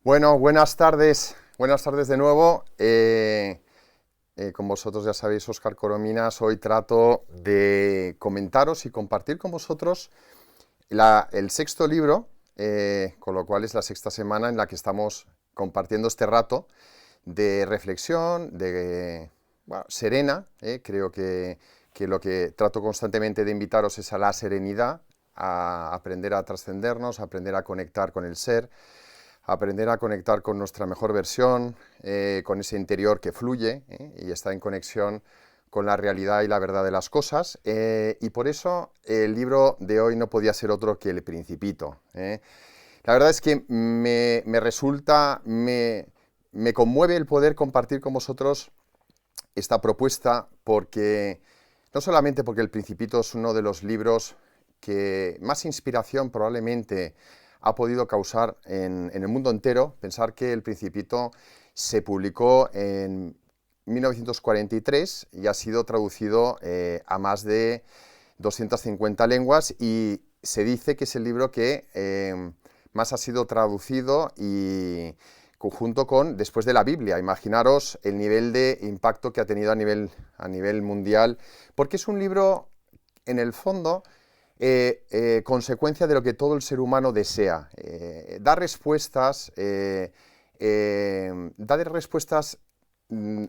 Bueno, buenas tardes de nuevo. Con vosotros ya sabéis, Óscar Corominas. Hoy trato de comentaros y compartir con vosotros el sexto libro, con lo cual es la sexta semana en la que estamos compartiendo este rato de reflexión, bueno, serena. Creo que lo que trato constantemente de invitaros es a la serenidad, a aprender a trascendernos, a aprender a conectar con el ser, aprender a conectar con nuestra mejor versión, con ese interior que fluye y está en conexión con la realidad y la verdad de las cosas. Y por eso el libro de hoy no podía ser otro que El Principito. La verdad es que me conmueve el poder compartir con vosotros esta propuesta porque, no solamente porque El Principito es uno de los libros que más inspiración probablemente ha podido causar en el mundo entero. Pensar que El Principito se publicó en 1943 y ha sido traducido a más de 250 lenguas, y se dice que es el libro que más ha sido traducido, y junto con, después de la Biblia. Imaginaros el nivel de impacto que ha tenido a nivel mundial, porque es un libro, en el fondo, consecuencia de lo que todo el ser humano desea. Da respuestas,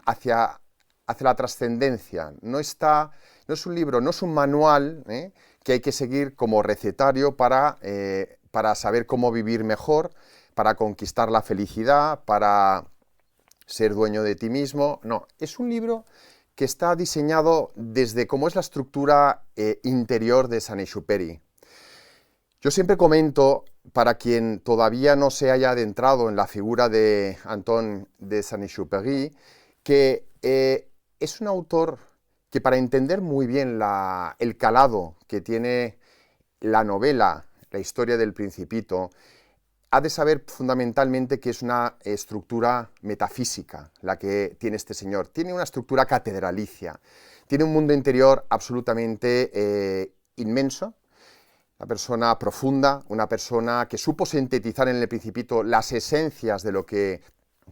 hacia la trascendencia. No es un libro, no es un manual que hay que seguir como recetario para saber cómo vivir mejor, para conquistar la felicidad, para ser dueño de ti mismo. No, es un libro que está diseñado desde cómo es la estructura interior de Saint-Exupéry. Yo siempre comento, para quien todavía no se haya adentrado en la figura de Antoine de Saint-Exupéry, que es un autor que, para entender muy bien el calado que tiene la novela, la historia del Principito, ha de saber fundamentalmente que es una estructura metafísica la que tiene este señor. Tiene una estructura catedralicia, tiene un mundo interior absolutamente inmenso, una persona profunda, una persona que supo sintetizar en El Principito las esencias de lo que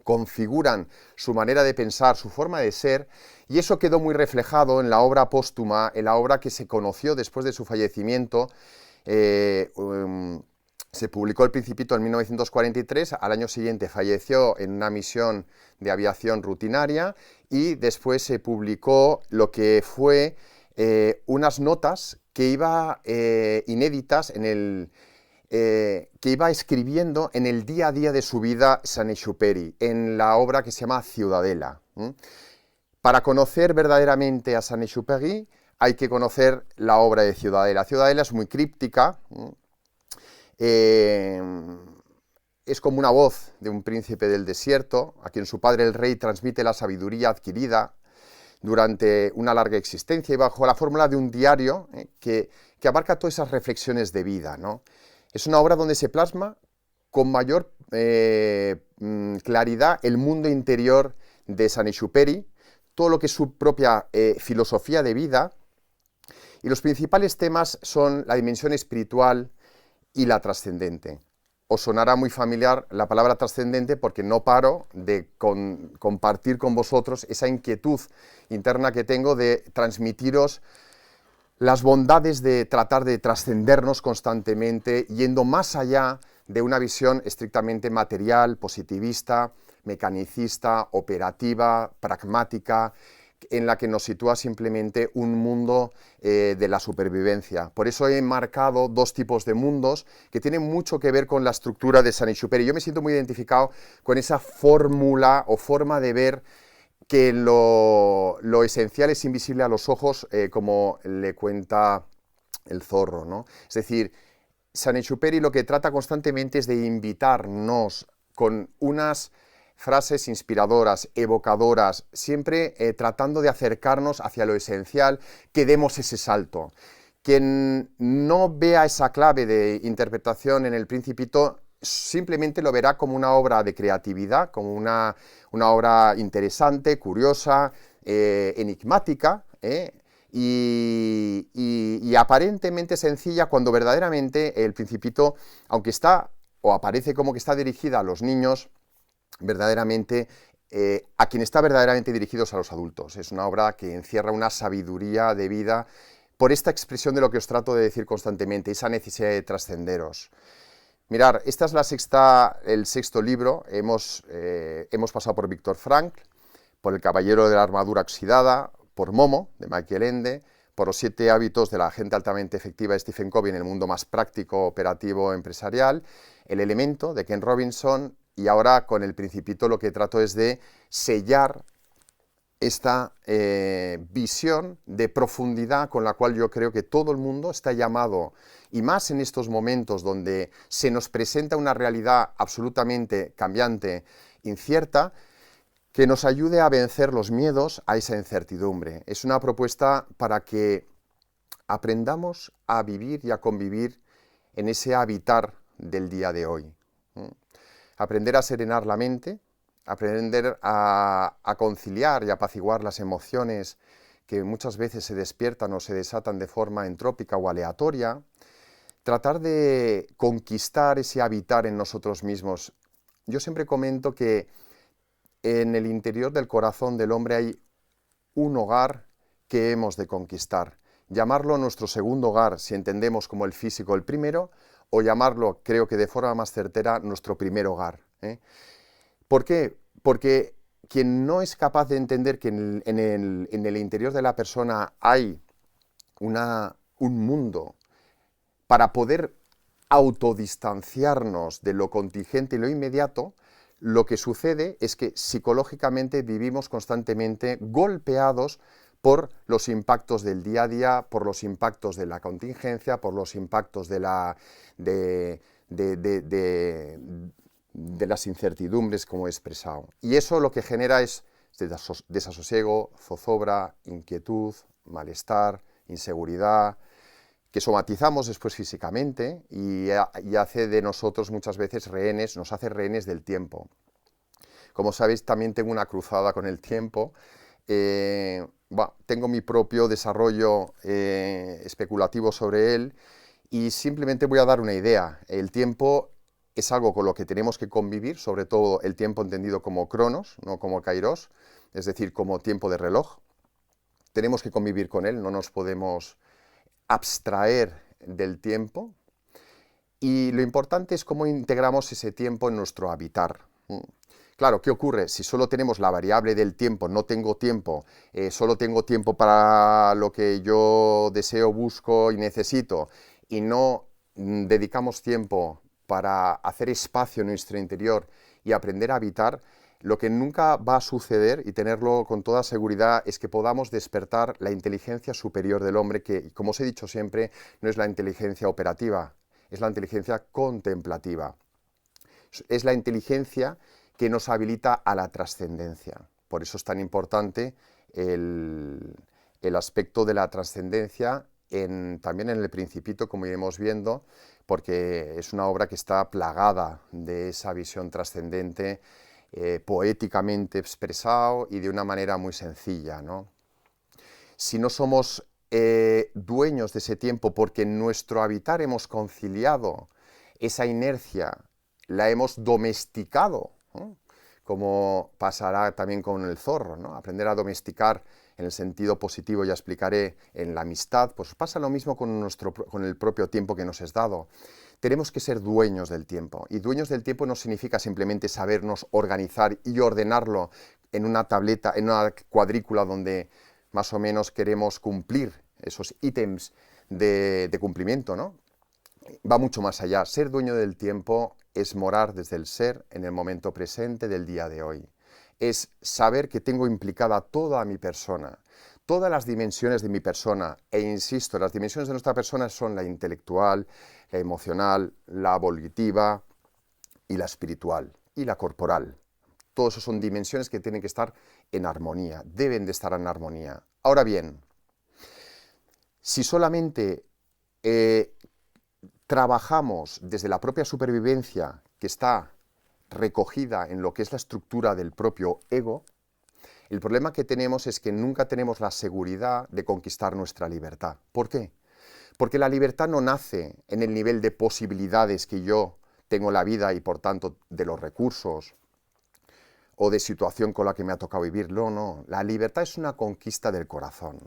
configuran su manera de pensar, su forma de ser, y eso quedó muy reflejado en la obra póstuma, en la obra que se conoció después de su fallecimiento. Se publicó El Principito en 1943, al año siguiente falleció en una misión de aviación rutinaria, y después se publicó lo que fue unas notas que iba inéditas que iba escribiendo en el día a día de su vida Saint-Exupéry, en la obra que se llama Ciudadela. Para conocer verdaderamente a Saint-Exupéry hay que conocer la obra de Ciudadela. Ciudadela es muy críptica. Es como una voz de un príncipe del desierto, a quien su padre el rey transmite la sabiduría adquirida durante una larga existencia, y bajo la fórmula de un diario que abarca todas esas reflexiones de vida, ¿no? Es una obra donde se plasma con mayor claridad el mundo interior de Saint-Exupéry, todo lo que es su propia filosofía de vida, y los principales temas son la dimensión espiritual y la trascendente. Os sonará muy familiar la palabra trascendente, porque no paro de compartir con vosotros esa inquietud interna que tengo de transmitiros las bondades de tratar de trascendernos constantemente, yendo más allá de una visión estrictamente material, positivista, mecanicista, operativa, pragmática, en la que nos sitúa simplemente un mundo de la supervivencia. Por eso he marcado dos tipos de mundos que tienen mucho que ver con la estructura de Saint-Exupéry. Yo me siento muy identificado con esa fórmula o forma de ver que lo esencial es invisible a los ojos, como le cuenta el zorro, ¿no? Es decir, Saint-Exupéry lo que trata constantemente es de invitarnos con unas frases inspiradoras, evocadoras, siempre tratando de acercarnos hacia lo esencial, que demos ese salto. Quien no vea esa clave de interpretación en El Principito simplemente lo verá como una obra de creatividad, como una obra interesante, curiosa, enigmática, y aparentemente sencilla, cuando verdaderamente El Principito, aunque está o aparece como que está dirigida a los niños, verdaderamente a quien está verdaderamente dirigidos a los adultos. Es una obra que encierra una sabiduría de vida por esta expresión de lo que os trato de decir constantemente, esa necesidad de trascenderos. Mirar, esta es el sexto libro. Hemos pasado por Víctor Frankl, por El caballero de la armadura oxidada, por Momo, de Michael Ende, por Los 7 hábitos de la gente altamente efectiva de Stephen Covey en el mundo más práctico, operativo, empresarial, El elemento, de Ken Robinson, y ahora con El Principito lo que trato es de sellar esta visión de profundidad con la cual yo creo que todo el mundo está llamado, y más en estos momentos donde se nos presenta una realidad absolutamente cambiante, incierta, que nos ayude a vencer los miedos a esa incertidumbre. Es una propuesta para que aprendamos a vivir y a convivir en ese habitar del día de hoy. Aprender a serenar la mente, aprender a conciliar y apaciguar las emociones que muchas veces se despiertan o se desatan de forma entrópica o aleatoria, tratar de conquistar ese habitar en nosotros mismos. Yo siempre comento que en el interior del corazón del hombre hay un hogar que hemos de conquistar. Llamarlo nuestro segundo hogar, si entendemos como el físico el primero, o llamarlo, creo que de forma más certera, nuestro primer hogar. ¿Por qué? Porque quien no es capaz de entender que en el interior de la persona hay un mundo para poder autodistanciarnos de lo contingente y lo inmediato, lo que sucede es que psicológicamente vivimos constantemente golpeados por los impactos del día a día, por los impactos de la contingencia, por los impactos de las incertidumbres, como he expresado. Y eso lo que genera es desasosiego, zozobra, inquietud, malestar, inseguridad, que somatizamos después físicamente y hace de nosotros muchas veces rehenes, nos hace rehenes del tiempo. Como sabéis, también tengo una cruzada con el tiempo. Tengo mi propio desarrollo especulativo sobre él y simplemente voy a dar una idea. El tiempo es algo con lo que tenemos que convivir, sobre todo el tiempo entendido como cronos, no como kairos, es decir, como tiempo de reloj. Tenemos que convivir con él, no nos podemos abstraer del tiempo, y lo importante es cómo integramos ese tiempo en nuestro habitar. Claro, ¿qué ocurre? Si solo tenemos la variable del tiempo, no tengo tiempo, solo tengo tiempo para lo que yo deseo, busco y necesito, y no dedicamos tiempo para hacer espacio en nuestro interior y aprender a habitar, lo que nunca va a suceder, y tenerlo con toda seguridad, es que podamos despertar la inteligencia superior del hombre, que, como os he dicho siempre, no es la inteligencia operativa, es la inteligencia contemplativa. Es la inteligencia que nos habilita a la trascendencia. Por eso es tan importante el aspecto de la trascendencia también en El Principito, como iremos viendo, porque es una obra que está plagada de esa visión trascendente, poéticamente expresado y de una manera muy sencilla, ¿no? Si no somos dueños de ese tiempo, porque en nuestro habitar hemos conciliado esa inercia, la hemos domesticado, ¿no? Como pasará también con el zorro, ¿no? Aprender a domesticar en el sentido positivo, ya explicaré, en la amistad, pues pasa lo mismo con el propio tiempo que nos es dado. Tenemos que ser dueños del tiempo, y dueños del tiempo no significa simplemente sabernos organizar y ordenarlo en una tableta, en una cuadrícula donde más o menos queremos cumplir esos ítems de cumplimiento, ¿no? Va mucho más allá. Ser dueño del tiempo es morar desde el ser en el momento presente del día de hoy. Es saber que tengo implicada toda mi persona, todas las dimensiones de mi persona, e insisto, las dimensiones de nuestra persona son la intelectual, la emocional, la volitiva y la espiritual y la corporal. Todas esas son dimensiones que tienen que estar en armonía, deben de estar en armonía. Ahora bien, si solamente trabajamos desde la propia supervivencia, que está recogida en lo que es la estructura del propio ego, el problema que tenemos es que nunca tenemos la seguridad de conquistar nuestra libertad. ¿Por qué? Porque la libertad no nace en el nivel de posibilidades que yo tengo la vida y por tanto de los recursos o de situación con la que me ha tocado vivir. No, no, la libertad es una conquista del corazón.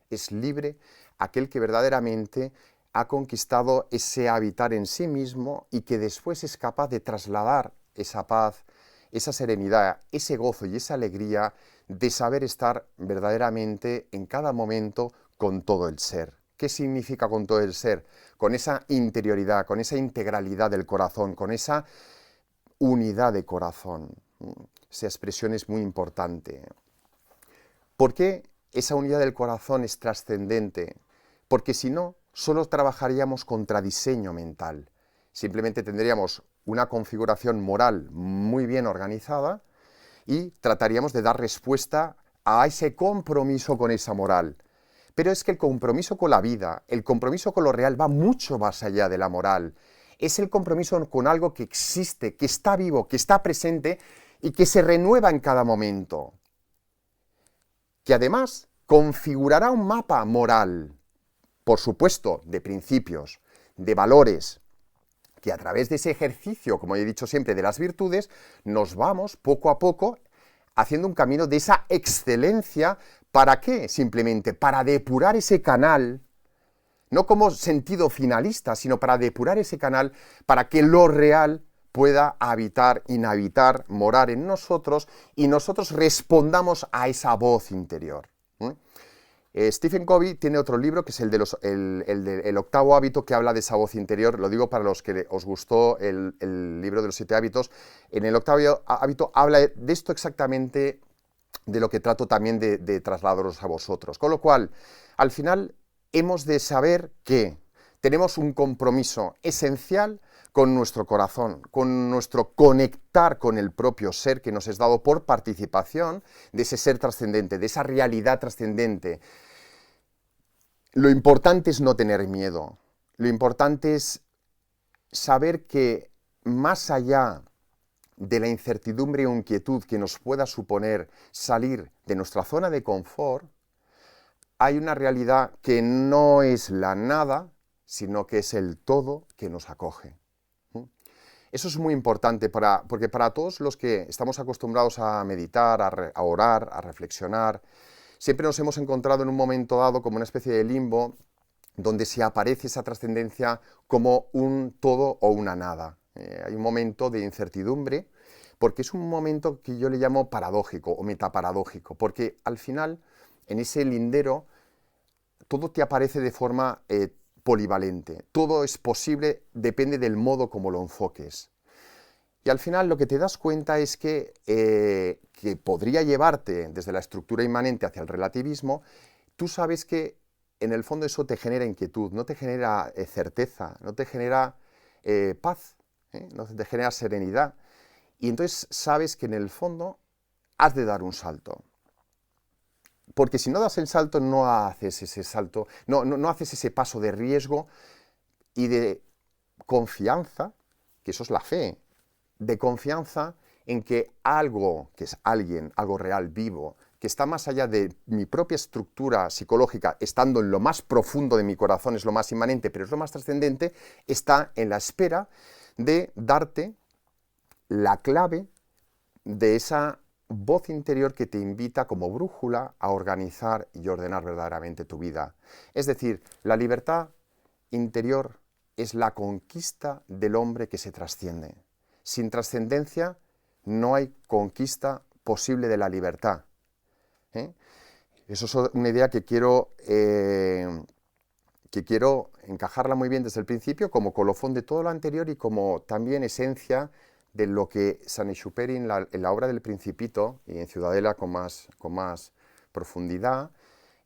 Es libre aquel que verdaderamente ha conquistado ese habitar en sí mismo y que después es capaz de trasladar esa paz, esa serenidad, ese gozo y esa alegría de saber estar verdaderamente en cada momento con todo el ser. ¿Qué significa con todo el ser? Con esa interioridad, con esa integralidad del corazón, con esa unidad de corazón. Esa expresión es muy importante. ¿Por qué esa unidad del corazón es trascendente? Porque si no, solo trabajaríamos contra diseño mental. Simplemente tendríamos una configuración moral muy bien organizada y trataríamos de dar respuesta a ese compromiso con esa moral. Pero es que el compromiso con la vida, el compromiso con lo real va mucho más allá de la moral. Es el compromiso con algo que existe, que está vivo, que está presente y que se renueva en cada momento. Que además configurará un mapa moral, por supuesto, de principios, de valores, que a través de ese ejercicio, como he dicho siempre, de las virtudes, nos vamos poco a poco haciendo un camino de esa excelencia. ¿Para qué? Simplemente para depurar ese canal, no como sentido finalista, sino para depurar ese canal, para que lo real pueda habitar, inhabitar, morar en nosotros y nosotros respondamos a esa voz interior. Stephen Covey tiene otro libro que es el octavo hábito, que habla de esa voz interior. Lo digo para los que os gustó el libro de los 7 hábitos. En el octavo hábito habla de esto exactamente, de lo que trato también de trasladaros a vosotros. Con lo cual, al final, hemos de saber que tenemos un compromiso esencial con nuestro corazón, con nuestro conectar con el propio ser que nos es dado por participación de ese ser trascendente, de esa realidad trascendente. Lo importante es no tener miedo, lo importante es saber que más allá de la incertidumbre o inquietud que nos pueda suponer salir de nuestra zona de confort, hay una realidad que no es la nada, sino que es el todo que nos acoge. Eso es muy importante porque para todos los que estamos acostumbrados a meditar, a orar, a reflexionar, siempre nos hemos encontrado en un momento dado como una especie de limbo donde se aparece esa trascendencia como un todo o una nada. Hay un momento de incertidumbre porque es un momento que yo le llamo paradójico o metaparadójico, porque al final en ese lindero todo te aparece de forma polivalente, todo es posible, depende del modo como lo enfoques. Y al final lo que te das cuenta es que podría llevarte desde la estructura inmanente hacia el relativismo. Tú sabes que en el fondo eso te genera inquietud, no te genera certeza, no te genera paz, no te genera serenidad. Y entonces sabes que en el fondo has de dar un salto. Porque si no das el salto, no haces ese salto, no haces ese paso de riesgo y de confianza, que eso es la fe, de confianza en que algo, que es alguien, algo real, vivo, que está más allá de mi propia estructura psicológica, estando en lo más profundo de mi corazón, es lo más inmanente, pero es lo más trascendente, está en la espera de darte la clave de esa voz interior que te invita como brújula a organizar y ordenar verdaderamente tu vida. Es decir, la libertad interior es la conquista del hombre que se trasciende. Sin trascendencia no hay conquista posible de la libertad. Eso es una idea que quiero encajarla muy bien desde el principio como colofón de todo lo anterior y como también esencia de lo que Saint-Exupéry en la obra del Principito y en Ciudadela con más profundidad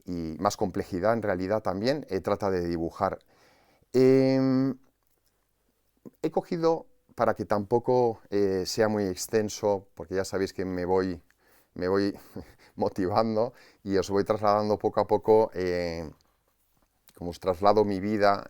y más complejidad en realidad también trata de dibujar. He cogido, para que tampoco sea muy extenso, porque ya sabéis que me voy motivando y os voy trasladando poco a poco, como os traslado mi vida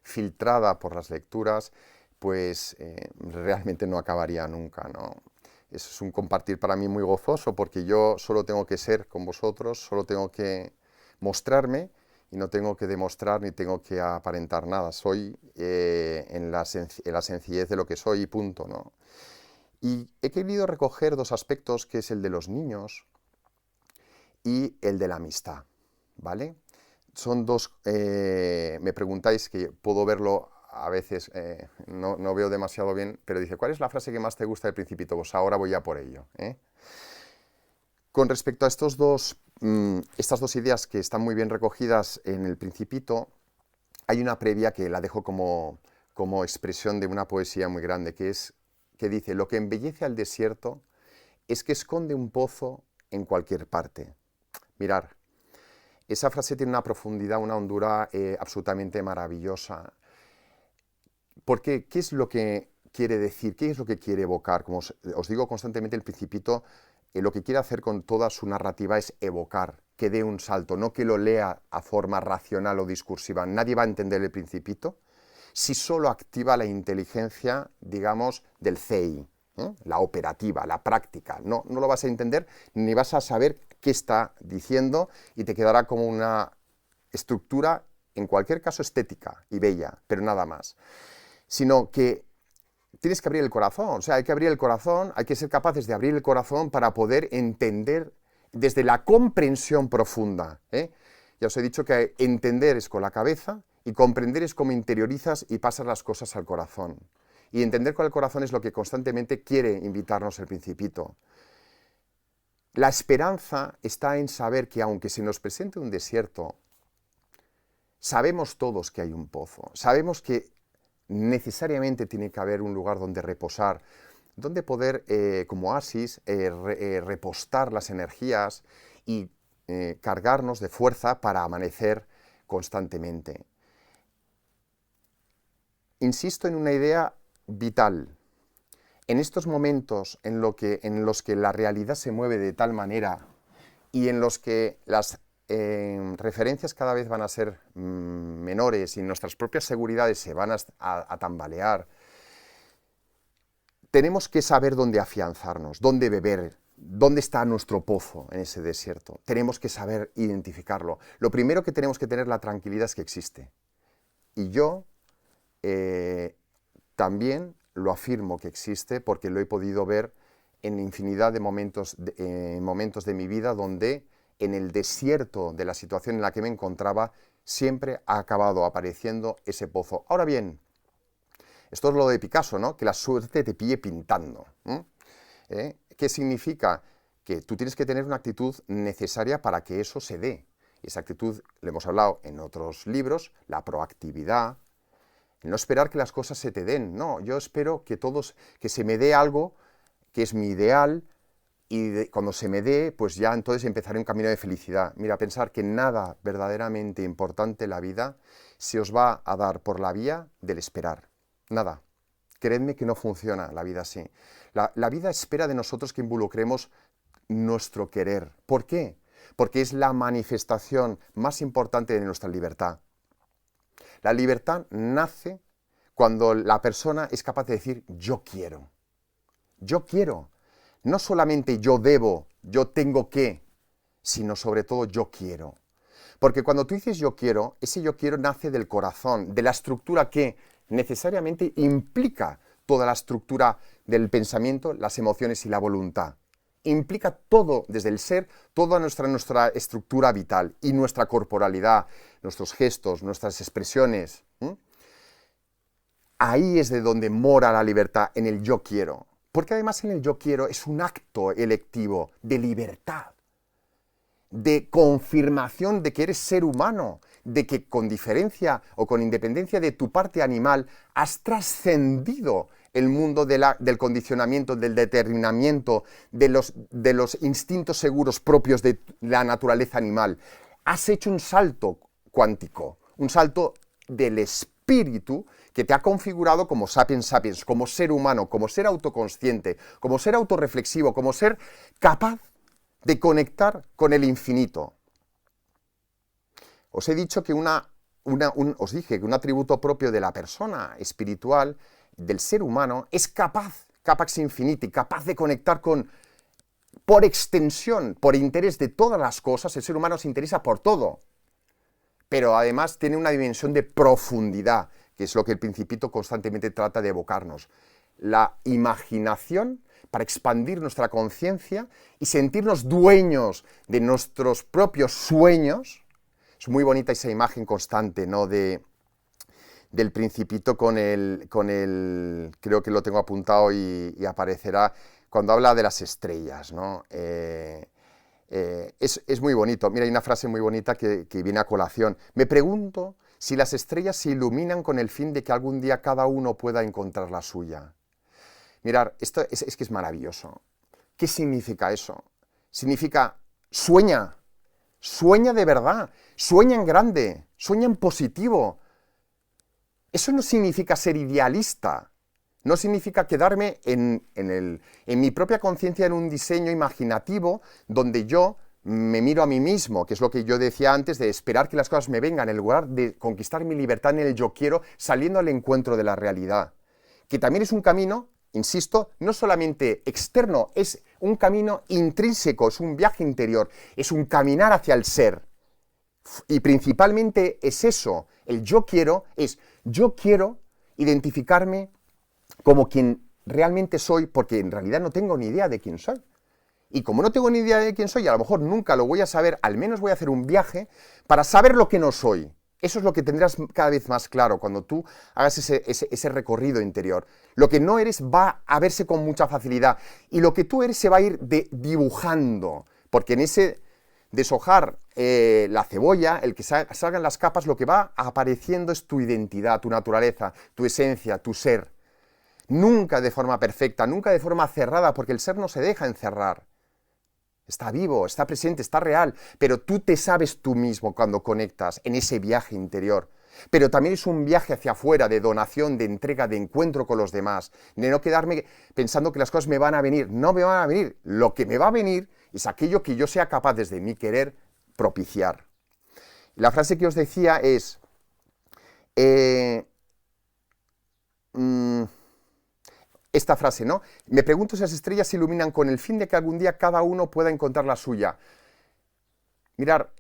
filtrada por las lecturas, pues realmente no acabaría nunca, ¿no? Eso es un compartir para mí muy gozoso, porque yo solo tengo que ser con vosotros, solo tengo que mostrarme y no tengo que demostrar ni tengo que aparentar nada. Soy en la sencillez de lo que soy y punto, ¿no? Y he querido recoger dos aspectos, que es el de los niños y el de la amistad, ¿vale? Son dos, me preguntáis, que puedo verlo a veces, no veo demasiado bien, pero dice, ¿cuál es la frase que más te gusta del Principito? Pues ahora voy a por ello, ¿eh? Con respecto a estas dos ideas que están muy bien recogidas en el Principito, hay una previa que la dejo como expresión de una poesía muy grande, que dice, lo que embellece al desierto es que esconde un pozo en cualquier parte. Mirar, esa frase tiene una profundidad, una hondura absolutamente maravillosa. Porque, ¿qué es lo que quiere decir? ¿Qué es lo que quiere evocar? Como os digo constantemente, el Principito lo que quiere hacer con toda su narrativa es evocar, que dé un salto, no que lo lea a forma racional o discursiva. Nadie va a entender el Principito si solo activa la inteligencia, digamos, del CEI, la operativa, la práctica. No lo vas a entender, ni vas a saber qué está diciendo, y te quedará como una estructura, en cualquier caso estética y bella, pero nada más. Sino que tienes que abrir el corazón, o sea, hay que abrir el corazón, hay que ser capaces de abrir el corazón para poder entender desde la comprensión profunda, ¿eh? Ya os he dicho que entender es con la cabeza y comprender es como interiorizas y pasas las cosas al corazón. Y entender con el corazón es lo que constantemente quiere invitarnos el Principito. La esperanza está en saber que aunque se nos presente un desierto, sabemos todos que hay un pozo, sabemos que necesariamente tiene que haber un lugar donde reposar, donde poder, como oasis, repostar las energías y cargarnos de fuerza para amanecer constantemente. Insisto en una idea vital. En estos momentos en los que la realidad se mueve de tal manera y en los que las referencias cada vez van a ser menores y nuestras propias seguridades se van a tambalear, tenemos que saber dónde afianzarnos, dónde beber, dónde está nuestro pozo en ese desierto. Tenemos que saber identificarlo. Lo primero que tenemos que tener la tranquilidad es que existe. Y yo también lo afirmo que existe porque lo he podido ver en infinidad de momentos de mi vida donde en el desierto de la situación en la que me encontraba siempre ha acabado apareciendo ese pozo. Ahora bien, esto es lo de Picasso, ¿no? Que la suerte te pille pintando. ¿Qué significa? Que tú tienes que tener una actitud necesaria para que eso se dé. Esa actitud, le hemos hablado en otros libros, la proactividad, no esperar que las cosas se te den. No, yo espero que se me dé algo que es mi ideal, y cuando se me dé, pues ya entonces empezaré un camino de felicidad. Mira, pensar que nada verdaderamente importante en la vida se os va a dar por la vía del esperar. Nada. Creedme que no funciona la vida así. La vida espera de nosotros que involucremos nuestro querer. ¿Por qué? Porque es la manifestación más importante de nuestra libertad. La libertad nace cuando la persona es capaz de decir yo quiero. Yo quiero. No solamente yo debo, yo tengo que, sino sobre todo yo quiero. Porque cuando tú dices yo quiero, ese yo quiero nace del corazón, de la estructura que necesariamente implica toda la estructura del pensamiento, las emociones y la voluntad. Implica todo desde el ser, toda nuestra estructura vital y nuestra corporalidad, nuestros gestos, nuestras expresiones. Ahí es de donde mora la libertad, en el yo quiero. Porque además en el yo quiero es un acto electivo de libertad, de confirmación de que eres ser humano, de que con diferencia o con independencia de tu parte animal has trascendido el mundo del condicionamiento, del determinamiento, de los instintos seguros propios de la naturaleza animal. Has hecho un salto cuántico, un salto del espíritu que te ha configurado como sapiens sapiens, como ser humano, como ser autoconsciente, como ser autorreflexivo, como ser capaz de conectar con el infinito. Os he dicho que os dije que un atributo propio de la persona espiritual, del ser humano, es capax infiniti, capaz de conectar por extensión, por interés de todas las cosas. El ser humano se interesa por todo. pero además tiene una dimensión de profundidad, que es lo que el Principito constantemente trata de evocarnos. La imaginación para expandir nuestra conciencia y sentirnos dueños de nuestros propios sueños. Es muy bonita esa imagen constante, ¿no?, del Principito con el, creo que lo tengo apuntado y aparecerá, cuando habla de las estrellas, ¿no? Es muy bonito. Mira, hay una frase muy bonita que viene a colación. Me pregunto si las estrellas se iluminan con el fin de que algún día cada uno pueda encontrar la suya. Mirad, esto es que es maravilloso. ¿Qué significa eso? Significa, sueña, sueña de verdad, sueña en grande, sueña en positivo. Eso no significa ser idealista, no significa quedarme en mi propia conciencia, en un diseño imaginativo donde yo me miro a mí mismo, que es lo que yo decía antes, de esperar que las cosas me vengan, en lugar de conquistar mi libertad en el yo quiero, saliendo al encuentro de la realidad. Que también es un camino, insisto, no solamente externo, es un camino intrínseco, es un viaje interior, es un caminar hacia el ser. Y principalmente es eso, el yo quiero es, yo quiero identificarme como quien realmente soy, porque en realidad no tengo ni idea de quién soy. Y como no tengo ni idea de quién soy, a lo mejor nunca lo voy a saber, al menos voy a hacer un viaje para saber lo que no soy. Eso es lo que tendrás cada vez más claro cuando tú hagas ese recorrido interior. Lo que no eres va a verse con mucha facilidad y lo que tú eres se va a ir dibujando, porque en ese deshojar la cebolla, el que salgan las capas, lo que va apareciendo es tu identidad, tu naturaleza, tu esencia, tu ser. Nunca de forma perfecta, nunca de forma cerrada, porque el ser no se deja encerrar. Está vivo, está presente, está real, pero tú te sabes tú mismo cuando conectas en ese viaje interior. Pero también es un viaje hacia afuera, de donación, de entrega, de encuentro con los demás, de no quedarme pensando que las cosas me van a venir. No me van a venir. Lo que me va a venir es aquello que yo sea capaz desde mi querer propiciar. La frase que os decía es... esta frase, ¿no? Me pregunto si las estrellas se iluminan con el fin de que algún día cada uno pueda encontrar la suya. Mirar,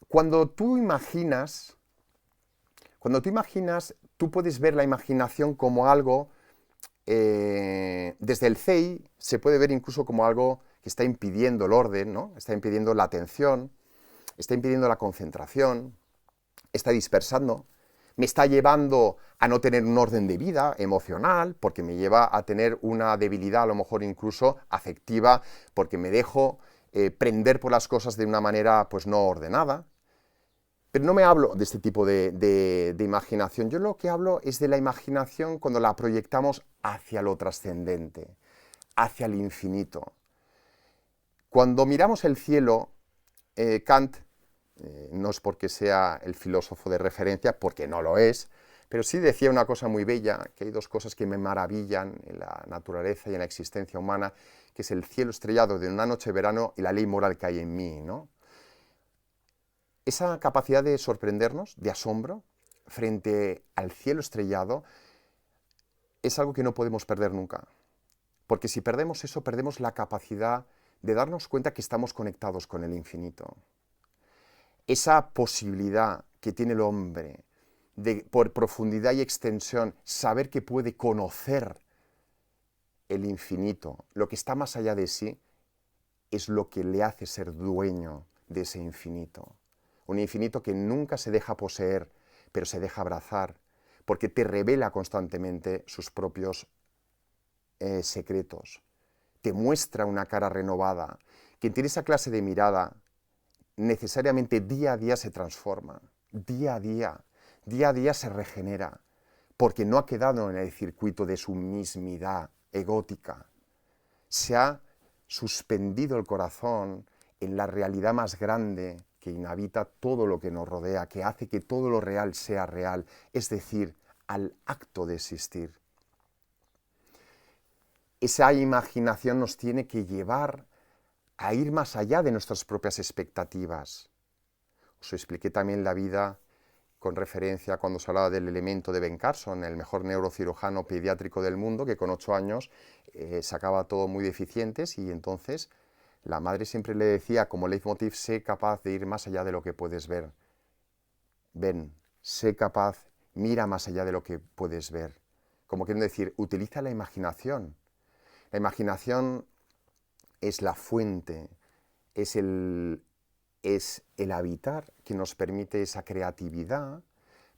cuando tú imaginas, tú puedes ver la imaginación como algo, desde el CEI se puede ver incluso como algo que está impidiendo el orden, ¿no? Está impidiendo la atención, está impidiendo la concentración, está dispersando. Me está llevando a no tener un orden de vida emocional, porque me lleva a tener una debilidad, a lo mejor incluso afectiva, porque me dejo prender por las cosas de una manera pues no ordenada. Pero no me hablo de este tipo de imaginación. Yo lo que hablo es de la imaginación cuando la proyectamos hacia lo trascendente, hacia el infinito. Cuando miramos el cielo, Kant, no es porque sea el filósofo de referencia, porque no lo es, pero sí decía una cosa muy bella, que hay dos cosas que me maravillan en la naturaleza y en la existencia humana, que es el cielo estrellado de una noche de verano y la ley moral que hay en mí, ¿no? Esa capacidad de sorprendernos, de asombro, frente al cielo estrellado, es algo que no podemos perder nunca. Porque si perdemos eso, perdemos la capacidad de darnos cuenta que estamos conectados con el infinito. Esa posibilidad que tiene el hombre de, por profundidad y extensión, saber que puede conocer el infinito, lo que está más allá de sí, es lo que le hace ser dueño de ese infinito. Un infinito que nunca se deja poseer, pero se deja abrazar, porque te revela constantemente sus propios secretos. Te muestra una cara renovada. Quien tiene esa clase de mirada, necesariamente día a día se transforma, día a día se regenera, porque no ha quedado en el circuito de su mismidad egótica. Se ha suspendido el corazón en la realidad más grande que inhabita todo lo que nos rodea, que hace que todo lo real sea real, es decir, al acto de existir. Esa imaginación nos tiene que llevar a ir más allá de nuestras propias expectativas. Os expliqué también la vida con referencia cuando se hablaba del elemento de Ben Carson, el mejor neurocirujano pediátrico del mundo, que con 8 años sacaba todo muy deficientes y entonces La madre siempre le decía como leitmotiv: sé capaz de ir más allá de lo que puedes ver. Ven, sé capaz, mira más allá de lo que puedes ver. Como quieren decir, utiliza la imaginación. La imaginación es la fuente, es el habitar que nos permite esa creatividad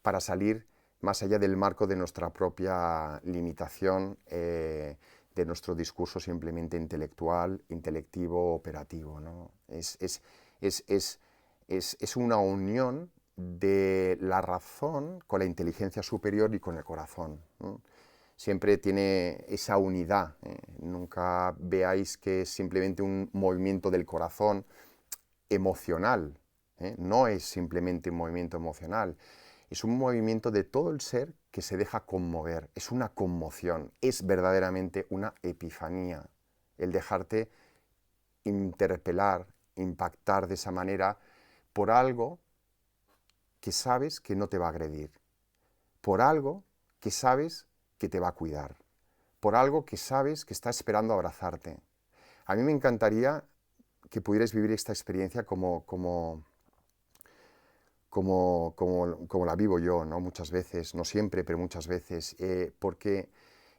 para salir más allá del marco de nuestra propia limitación, de nuestro discurso simplemente intelectual, intelectivo, operativo, ¿no? Es una unión de la razón con la inteligencia superior y con el corazón, ¿no? Siempre tiene esa unidad, ¿eh? Nunca veáis que es simplemente un movimiento del corazón emocional, ¿eh? No es simplemente un movimiento emocional, es un movimiento de todo el ser que se deja conmover, es una conmoción, es verdaderamente una epifanía, el dejarte interpelar, impactar de esa manera por algo que sabes que no te va a agredir, por algo que sabes que te va a cuidar, por algo que sabes que está esperando abrazarte. A mí me encantaría que pudierais vivir esta experiencia como la vivo yo, ¿no? Muchas veces, no siempre, pero muchas veces, porque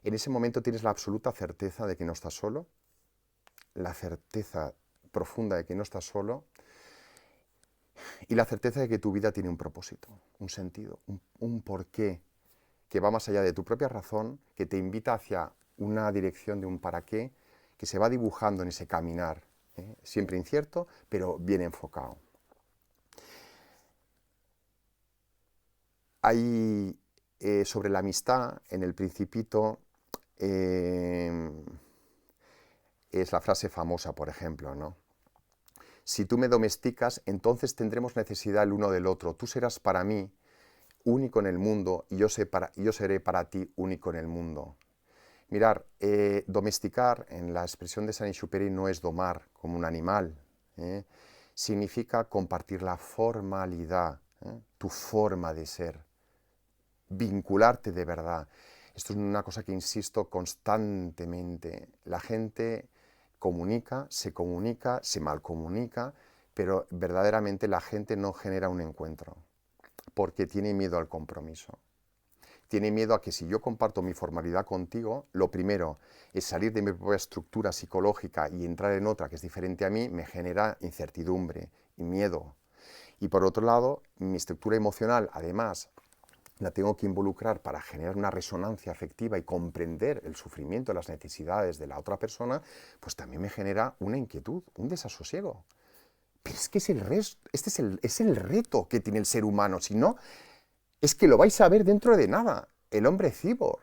en ese momento tienes la absoluta certeza de que no estás solo, la certeza profunda de que no estás solo, y la certeza de que tu vida tiene un propósito, un sentido, un porqué, que va más allá de tu propia razón, que te invita hacia una dirección de un para qué, que se va dibujando en ese caminar, siempre incierto, pero bien enfocado. Hay sobre la amistad, en el Principito, es la frase famosa, por ejemplo, ¿no? Si tú me domesticas, entonces tendremos necesidad el uno del otro. Tú serás para mí único en el mundo y yo seré para ti único en el mundo. Mirar, domesticar, en la expresión de Saint-Exupéry, no es domar como un animal, significa compartir la formalidad, tu forma de ser, vincularte de verdad. Esto es una cosa que insisto constantemente. La gente se malcomunica, pero verdaderamente la gente no genera un encuentro, porque tiene miedo al compromiso. Tiene miedo a que si yo comparto mi formalidad contigo, lo primero es salir de mi propia estructura psicológica y entrar en otra que es diferente a mí, me genera incertidumbre y miedo. Y por otro lado, mi estructura emocional, además, la tengo que involucrar para generar una resonancia afectiva y comprender el sufrimiento, las necesidades de la otra persona, pues también me genera una inquietud, un desasosiego. Pero es que es el reto que tiene el ser humano, si no, es que lo vais a ver dentro de nada, el hombre cyborg,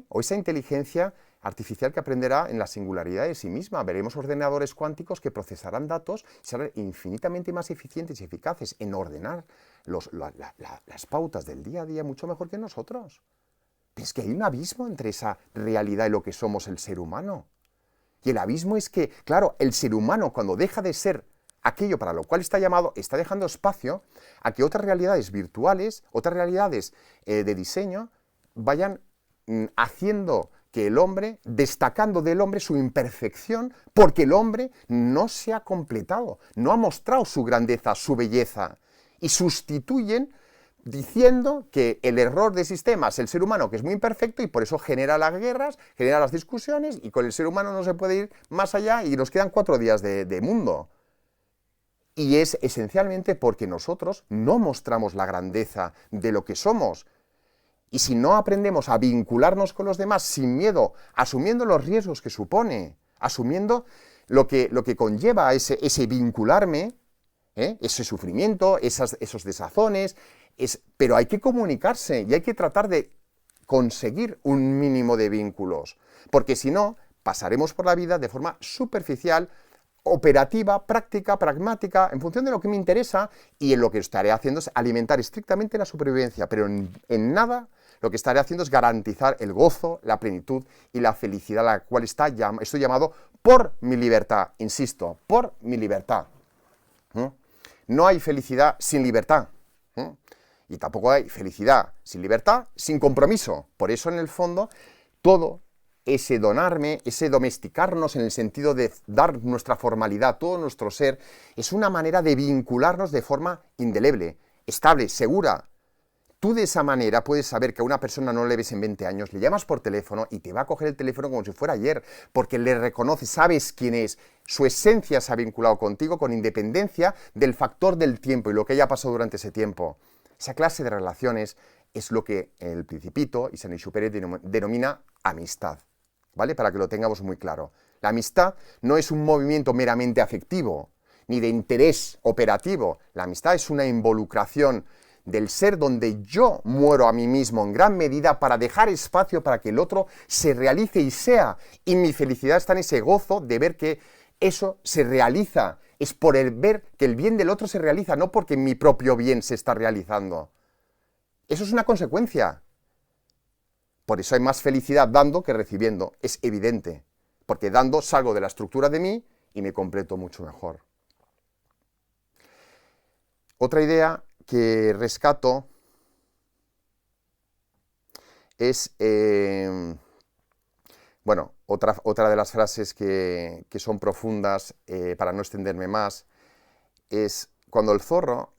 o esa inteligencia artificial que aprenderá en la singularidad de sí misma. Veremos ordenadores cuánticos que procesarán datos y serán infinitamente más eficientes y eficaces en ordenar las pautas del día a día mucho mejor que nosotros. Pero es que hay un abismo entre esa realidad y lo que somos el ser humano. Y el abismo es que, claro, el ser humano, cuando deja de ser aquello para lo cual está llamado, está dejando espacio a que otras realidades virtuales, otras realidades de diseño, vayan haciendo que el hombre, destacando del hombre su imperfección, porque el hombre no se ha completado, no ha mostrado su grandeza, su belleza, y sustituyen diciendo que el error de sistema es el ser humano, que es muy imperfecto, y por eso genera las guerras, genera las discusiones, y con el ser humano no se puede ir más allá, y nos quedan 4 días de mundo. Y es esencialmente porque nosotros no mostramos la grandeza de lo que somos. Y si no aprendemos a vincularnos con los demás sin miedo, asumiendo los riesgos que supone, asumiendo lo que conlleva ese vincularme, ese sufrimiento, esos desazones, pero hay que comunicarse y hay que tratar de conseguir un mínimo de vínculos, porque si no, pasaremos por la vida de forma superficial, operativa, práctica, pragmática, en función de lo que me interesa, y en lo que estaré haciendo es alimentar estrictamente la supervivencia, pero en nada lo que estaré haciendo es garantizar el gozo, la plenitud y la felicidad a la cual estoy llamado por mi libertad, insisto, por mi libertad. No hay felicidad sin libertad, y tampoco hay felicidad sin libertad, sin compromiso. Por eso, en el fondo, todo ese donarme, ese domesticarnos en el sentido de dar nuestra formalidad, todo nuestro ser, es una manera de vincularnos de forma indeleble, estable, segura. Tú de esa manera puedes saber que a una persona no le ves en 20 años, le llamas por teléfono y te va a coger el teléfono como si fuera ayer, porque le reconoces, sabes quién es, su esencia se ha vinculado contigo con independencia del factor del tiempo y lo que haya pasado durante ese tiempo. Esa clase de relaciones es lo que el Principito y Saint-Exupéry denomina amistad, ¿vale? Para que lo tengamos muy claro. La amistad no es un movimiento meramente afectivo, ni de interés operativo. La amistad es una involucración del ser donde yo muero a mí mismo en gran medida para dejar espacio para que el otro se realice y sea. Y mi felicidad está en ese gozo de ver que eso se realiza. Es por el ver que el bien del otro se realiza, no porque mi propio bien se está realizando. Eso es una consecuencia. Por eso hay más felicidad dando que recibiendo. Es evidente. Porque dando salgo de la estructura de mí y me completo mucho mejor. Otra idea que rescato es, otra de las frases que son profundas, para no extenderme más, es cuando el zorro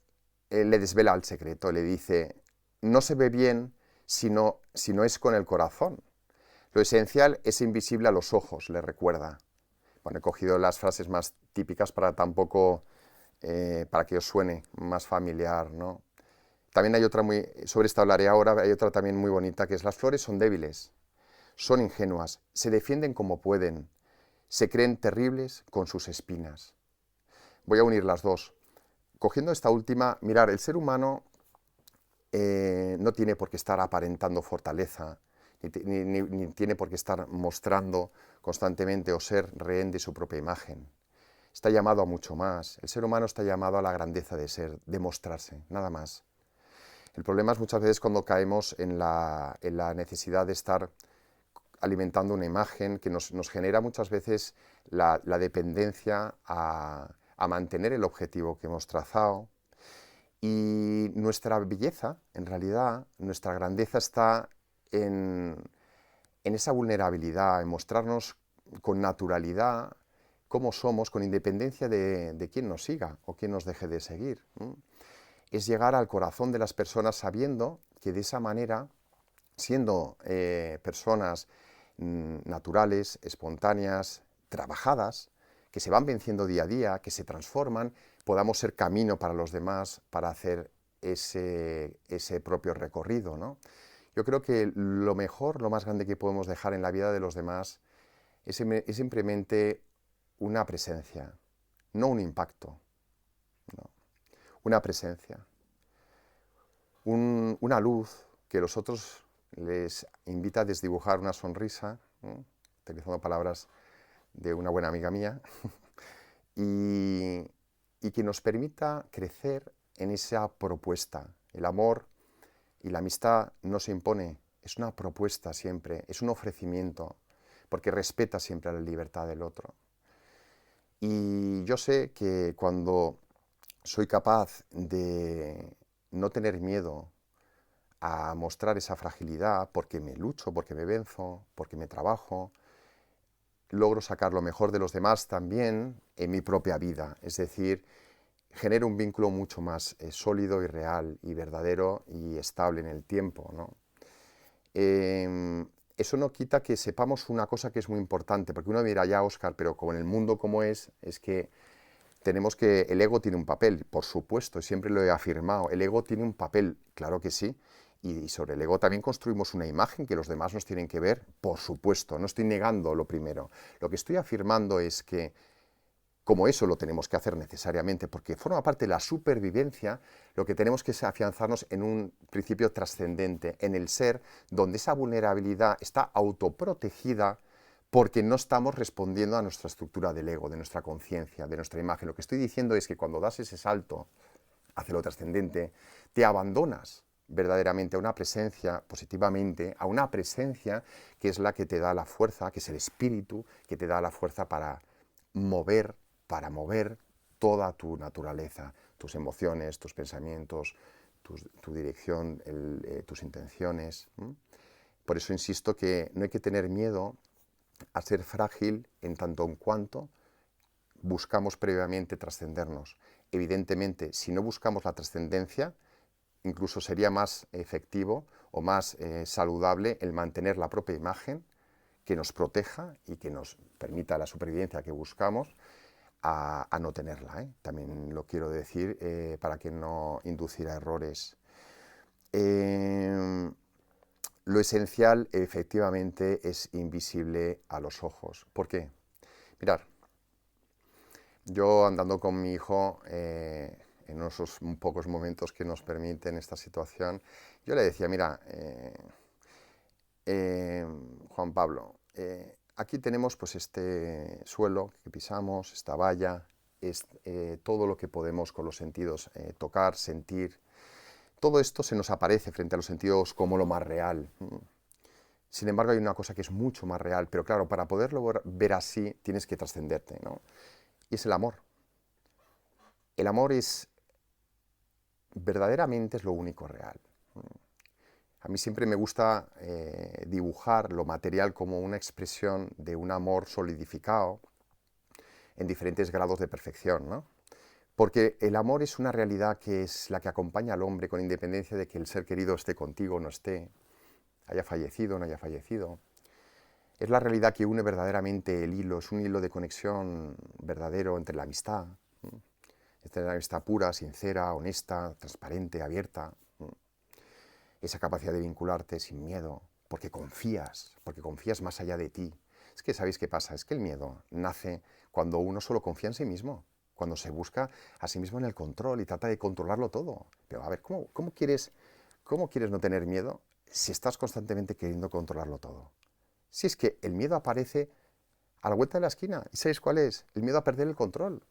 le desvela el secreto, le dice, no se ve bien si no es con el corazón. Lo esencial es invisible a los ojos, le recuerda. Bueno, he cogido las frases más típicas para para que os suene más familiar, ¿no? También hay otra sobre esta hablaré ahora, hay otra también muy bonita, que es las flores son débiles, son ingenuas, se defienden como pueden, se creen terribles con sus espinas. Voy a unir las dos. Cogiendo esta última, mirar, el ser humano no tiene por qué estar aparentando fortaleza, ni tiene por qué estar mostrando constantemente o ser rehén de su propia imagen. Está llamado a mucho más. El ser humano está llamado a la grandeza de ser, de mostrarse, nada más. El problema es muchas veces cuando caemos en la necesidad de estar alimentando una imagen que nos genera muchas veces la dependencia a mantener el objetivo que hemos trazado. Y nuestra belleza, en realidad, nuestra grandeza está en esa vulnerabilidad, en mostrarnos con naturalidad cómo somos, con independencia de quién nos siga o quién nos deje de seguir. Es llegar al corazón de las personas sabiendo que de esa manera, siendo personas naturales, espontáneas, trabajadas, que se van venciendo día a día, que se transforman, podamos ser camino para los demás para hacer ese propio recorrido, ¿no? Yo creo que lo mejor, lo más grande que podemos dejar en la vida de los demás es simplemente una presencia, no un impacto, no. Una presencia, una luz que a los otros les invita a desdibujar una sonrisa, ¿no? Utilizando palabras de una buena amiga mía, y que nos permita crecer en esa propuesta. El amor y la amistad no se impone, es una propuesta siempre, es un ofrecimiento, porque respeta siempre la libertad del otro. Y yo sé que cuando soy capaz de no tener miedo a mostrar esa fragilidad, porque me lucho, porque me venzo, porque me trabajo, logro sacar lo mejor de los demás también en mi propia vida. Es decir, genero un vínculo mucho más sólido y real y verdadero y estable en el tiempo, ¿no? Eso no quita que sepamos una cosa que es muy importante, porque uno dirá, ya, Óscar, pero como en el mundo como es que el ego tiene un papel, por supuesto, siempre lo he afirmado, el ego tiene un papel, claro que sí, y sobre el ego también construimos una imagen que los demás nos tienen que ver, por supuesto, no estoy negando lo primero. Lo que estoy afirmando es que, como eso lo tenemos que hacer necesariamente, porque forma parte de la supervivencia, lo que tenemos que es afianzarnos en un principio trascendente, en el ser, donde esa vulnerabilidad está autoprotegida, porque no estamos respondiendo a nuestra estructura del ego, de nuestra conciencia, de nuestra imagen. Lo que estoy diciendo es que cuando das ese salto hacia lo trascendente, te abandonas verdaderamente a una presencia, positivamente, a una presencia que es la que te da la fuerza, que es el espíritu, que te da la fuerza para mover toda tu naturaleza, tus emociones, tus pensamientos, tu dirección, tus intenciones. Por eso insisto que no hay que tener miedo a ser frágil en tanto en cuanto buscamos previamente trascendernos. Evidentemente, si no buscamos la trascendencia, incluso sería más efectivo o más saludable el mantener la propia imagen que nos proteja y que nos permita la supervivencia que buscamos a no tenerla. También lo quiero decir para que no induciera errores. Lo esencial, efectivamente, es invisible a los ojos. ¿Por qué? Mirad, yo andando con mi hijo, en esos pocos momentos que nos permiten esta situación, yo le decía, mira, Juan Pablo, aquí tenemos pues este suelo que pisamos, esta valla, es todo lo que podemos con los sentidos tocar, sentir. Todo esto se nos aparece frente a los sentidos como lo más real. Sin embargo, hay una cosa que es mucho más real, pero claro, para poderlo ver así tienes que trascenderte, ¿no? Y es el amor. El amor es, verdaderamente es lo único real. A mí siempre me gusta dibujar lo material como una expresión de un amor solidificado en diferentes grados de perfección, ¿no? Porque el amor es una realidad que es la que acompaña al hombre con independencia de que el ser querido esté contigo o no esté, haya fallecido o no haya fallecido. Es la realidad que une verdaderamente el hilo, es un hilo de conexión verdadero entre la amistad, entre la amistad pura, sincera, honesta, transparente, abierta. Esa capacidad de vincularte sin miedo, porque confías más allá de ti. Es que, ¿sabéis qué pasa? Es que el miedo nace cuando uno solo confía en sí mismo, cuando se busca a sí mismo en el control y trata de controlarlo todo. Pero a ver, ¿cómo quieres no tener miedo si estás constantemente queriendo controlarlo todo? Si es que el miedo aparece a la vuelta de la esquina, ¿y sabéis cuál es? El miedo a perder el control.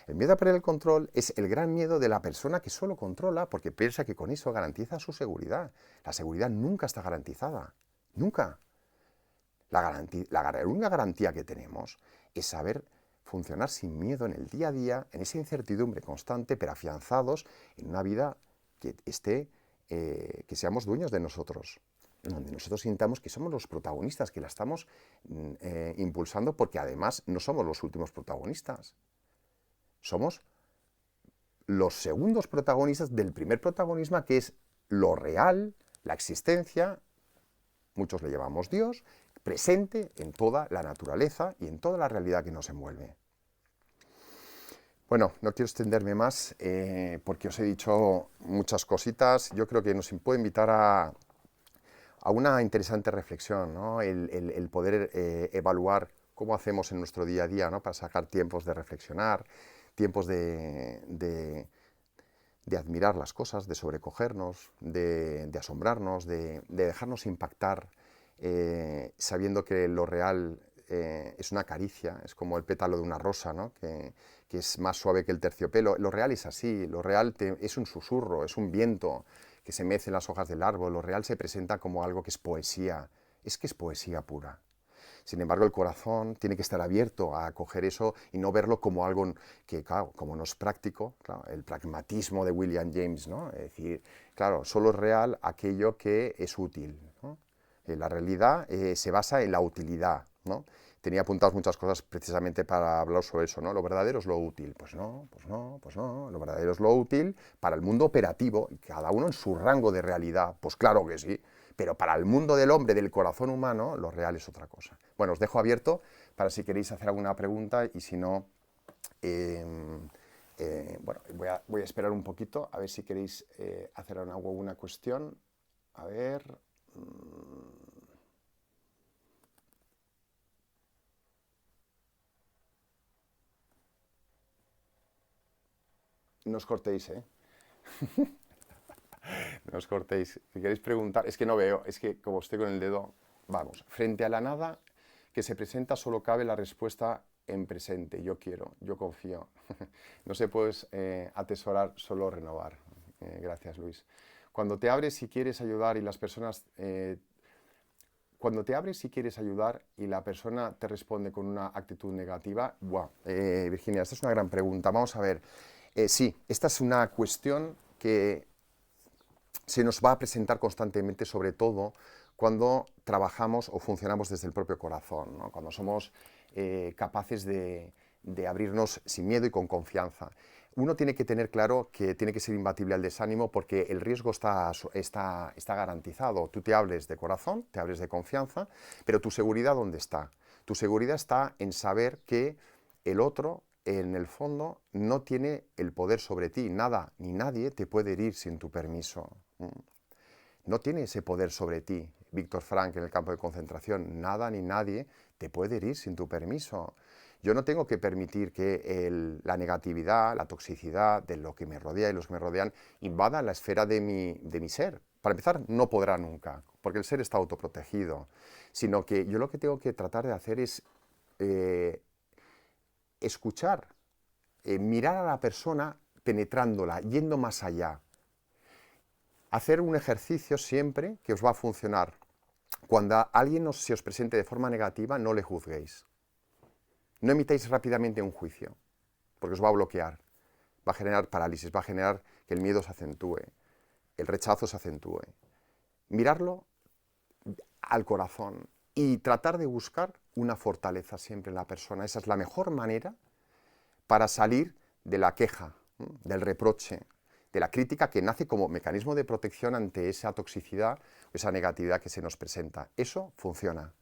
El miedo a perder el control es el gran miedo de la persona que solo controla porque piensa que con eso garantiza su seguridad. La seguridad nunca está garantizada, nunca. La única garantía que tenemos es saber funcionar sin miedo en el día a día, en esa incertidumbre constante, pero afianzados en una vida que que seamos dueños de nosotros, donde nosotros sintamos que somos los protagonistas, que la estamos impulsando, porque además no somos los últimos protagonistas. Somos los segundos protagonistas del primer protagonismo, que es lo real, la existencia, muchos le llamamos Dios, presente en toda la naturaleza y en toda la realidad que nos envuelve. Bueno, no quiero extenderme más porque os he dicho muchas cositas. Yo creo que nos puede invitar a una interesante reflexión, ¿no? El poder evaluar cómo hacemos en nuestro día a día, ¿no? Para sacar tiempos de reflexionar, tiempos de admirar las cosas, de sobrecogernos, de asombrarnos, de dejarnos impactar, sabiendo que lo real es una caricia, es como el pétalo de una rosa, ¿no? que es más suave que el terciopelo. Lo real es así, lo real es un susurro, es un viento que se mece en las hojas del árbol, lo real se presenta como algo que es poesía, es que es poesía pura. Sin embargo, el corazón tiene que estar abierto a acoger eso y no verlo como algo que, claro, como no es práctico, claro, el pragmatismo de William James, ¿no? Es decir, claro, solo es real aquello que es útil, ¿no? La realidad se basa en la utilidad, ¿no? Tenía apuntadas muchas cosas precisamente para hablar sobre eso, ¿no? Lo verdadero es lo útil. Pues no, pues no, pues no. Lo verdadero es lo útil para el mundo operativo, y cada uno en su rango de realidad. Pues claro que sí. Pero para el mundo del hombre, del corazón humano, lo real es otra cosa. Bueno, os dejo abierto para si queréis hacer alguna pregunta y si no, bueno, voy a esperar un poquito a ver si queréis hacer alguna cuestión. A ver. No os cortéis, ¿eh? No os cortéis. Si queréis preguntar, es que no veo, es que como estoy con el dedo, vamos. Frente a la nada que se presenta solo cabe la respuesta en presente. Yo quiero, yo confío. No se puede atesorar, solo renovar. Gracias, Luis. Cuando te abres y quieres ayudar y las personas... cuando te abres y quieres ayudar y la persona te responde con una actitud negativa, wow, Virginia, esta es una gran pregunta. Vamos a ver. Sí, esta es una cuestión que se nos va a presentar constantemente, sobre todo cuando trabajamos o funcionamos desde el propio corazón, ¿no? Cuando somos capaces de abrirnos sin miedo y con confianza. Uno tiene que tener claro que tiene que ser imbatible al desánimo porque el riesgo está garantizado. Tú te hables de corazón, te hables de confianza, pero tu seguridad, ¿dónde está? Tu seguridad está en saber que el otro, en el fondo, no tiene el poder sobre ti. Nada ni nadie te puede herir sin tu permiso. No tiene ese poder sobre ti. Víctor Frank en el campo de concentración, nada ni nadie te puede herir sin tu permiso. Yo no tengo que permitir que la negatividad, la toxicidad de lo que me rodea y los que me rodean invada la esfera de mi ser. Para empezar, no podrá nunca, porque el ser está autoprotegido, sino que yo lo que tengo que tratar de hacer es escuchar, mirar a la persona penetrándola, yendo más allá. Hacer un ejercicio siempre que os va a funcionar. Cuando alguien se os presente de forma negativa, no le juzguéis. No emitáis rápidamente un juicio, porque os va a bloquear. Va a generar parálisis, va a generar que el miedo se acentúe, el rechazo se acentúe. Mirarlo al corazón y tratar de buscar una fortaleza siempre en la persona. Esa es la mejor manera para salir de la queja, del reproche, de la crítica que nace como mecanismo de protección ante esa toxicidad o esa negatividad que se nos presenta. Eso funciona.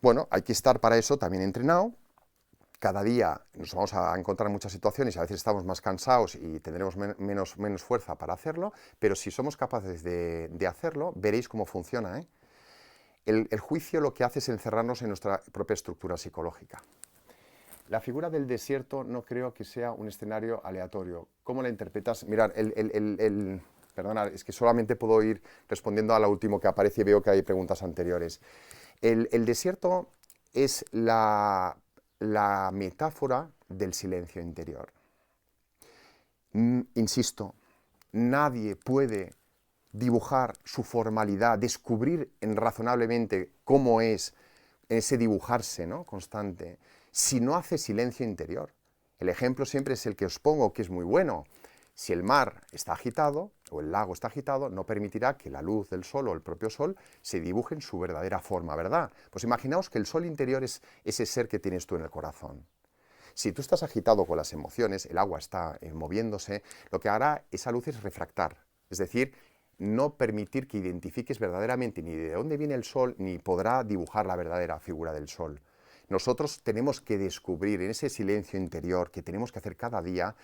Bueno, hay que estar para eso también entrenado. Cada día nos vamos a encontrar en muchas situaciones y a veces estamos más cansados y tendremos menos fuerza para hacerlo, pero si somos capaces de hacerlo, veréis cómo funciona, ¿eh? El juicio lo que hace es encerrarnos en nuestra propia estructura psicológica. La figura del desierto no creo que sea un escenario aleatorio. ¿Cómo la interpretas? Mirad, perdonad, es que solamente puedo ir respondiendo a lo último que aparece y veo que hay preguntas anteriores. El desierto es la metáfora del silencio interior. Insisto, nadie puede dibujar su formalidad, descubrir razonablemente cómo es ese dibujarse, ¿no?, constante, si no hace silencio interior. El ejemplo siempre es el que os pongo, que es muy bueno. Si el mar está agitado, o el lago está agitado, no permitirá que la luz del sol o el propio sol se dibuje en su verdadera forma, ¿verdad? Pues imaginaos que el sol interior es ese ser que tienes tú en el corazón. Si tú estás agitado con las emociones, el agua está moviéndose, lo que hará esa luz es refractar, es decir, no permitir que identifiques verdaderamente ni de dónde viene el sol, ni podrá dibujar la verdadera figura del sol. Nosotros tenemos que descubrir en ese silencio interior que tenemos que hacer cada día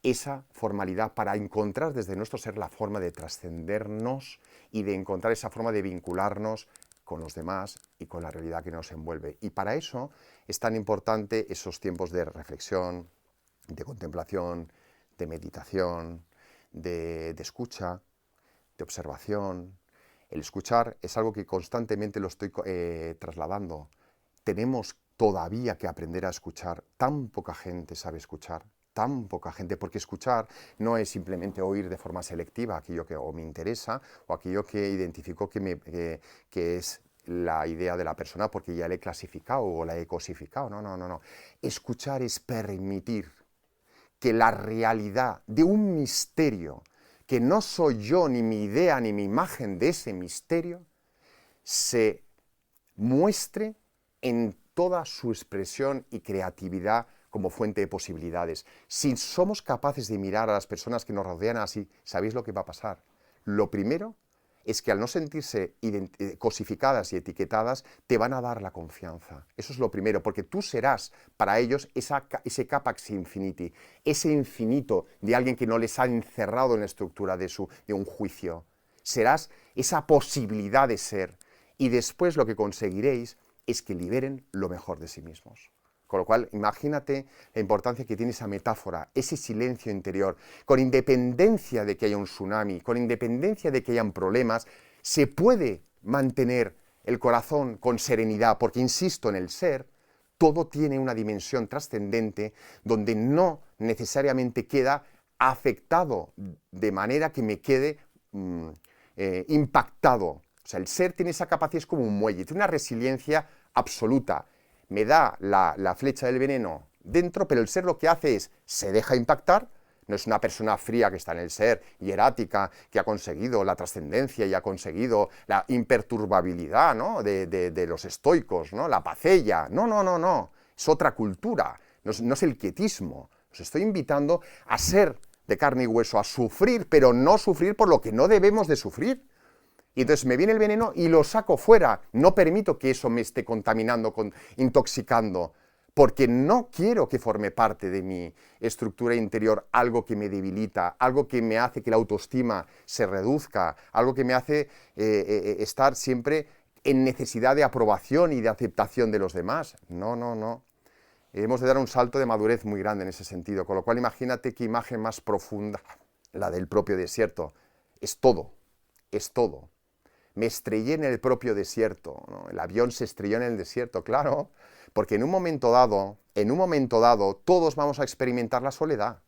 esa formalidad para encontrar desde nuestro ser la forma de trascendernos y de encontrar esa forma de vincularnos con los demás y con la realidad que nos envuelve. Y para eso es tan importante esos tiempos de reflexión, de contemplación, de meditación, de escucha, de observación. El escuchar es algo que constantemente lo estoy trasladando. Tenemos todavía que aprender a escuchar. Tan poca gente sabe escuchar, tan poca gente, porque escuchar no es simplemente oír de forma selectiva aquello que o me interesa o aquello que identifico que es la idea de la persona porque ya la he clasificado o la he cosificado. No. Escuchar es permitir que la realidad de un misterio, que no soy yo ni mi idea ni mi imagen de ese misterio, se muestre en toda su expresión y creatividad como fuente de posibilidades. Si somos capaces de mirar a las personas que nos rodean así, ¿sabéis lo que va a pasar? Lo primero es que al no sentirse cosificadas y etiquetadas, te van a dar la confianza. Eso es lo primero, porque tú serás para ellos ese capax infiniti, ese infinito de alguien que no les ha encerrado en la estructura de un juicio. Serás esa posibilidad de ser, y después lo que conseguiréis es que liberen lo mejor de sí mismos. Con lo cual, imagínate la importancia que tiene esa metáfora, ese silencio interior. Con independencia de que haya un tsunami, con independencia de que hayan problemas, se puede mantener el corazón con serenidad, porque, insisto, en el ser, todo tiene una dimensión trascendente donde no necesariamente queda afectado de manera que me quede impactado. O sea, el ser tiene esa capacidad, es como un muelle, tiene una resiliencia absoluta. Me da la flecha del veneno dentro, pero el ser lo que hace es, se deja impactar, No es una persona fría que está en el ser, hierática, que ha conseguido la trascendencia y ha conseguido la imperturbabilidad, ¿no?, de los estoicos, ¿no?, la pacella. No, no, no, no. Es otra cultura. No es el quietismo. Os estoy invitando a ser de carne y hueso, a sufrir, pero no sufrir por lo que no debemos de sufrir. Y entonces me viene el veneno y lo saco fuera. No permito que eso me esté contaminando, intoxicando, porque no quiero que forme parte de mi estructura interior algo que me debilita, algo que me hace que la autoestima se reduzca, algo que me hace estar siempre en necesidad de aprobación y de aceptación de los demás. No, no, no. Hemos de dar un salto de madurez muy grande en ese sentido, con lo cual imagínate qué imagen más profunda, la del propio desierto. Es todo, es todo. Me estrellé en el propio desierto, ¿no? El avión se estrelló en el desierto, claro, porque en un momento dado, todos vamos a experimentar la soledad.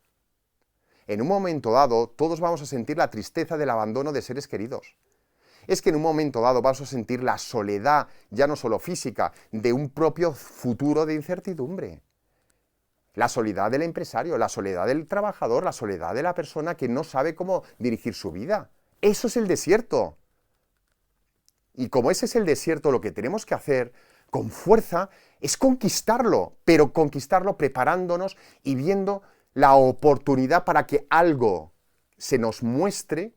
En un momento dado, todos vamos a sentir la tristeza del abandono de seres queridos. Es que en un momento dado vamos a sentir la soledad, ya no solo física, de un propio futuro de incertidumbre. La soledad del empresario, la soledad del trabajador, la soledad de la persona que no sabe cómo dirigir su vida. Eso es el desierto. Y como ese es el desierto, lo que tenemos que hacer con fuerza es conquistarlo, pero conquistarlo preparándonos y viendo la oportunidad para que algo se nos muestre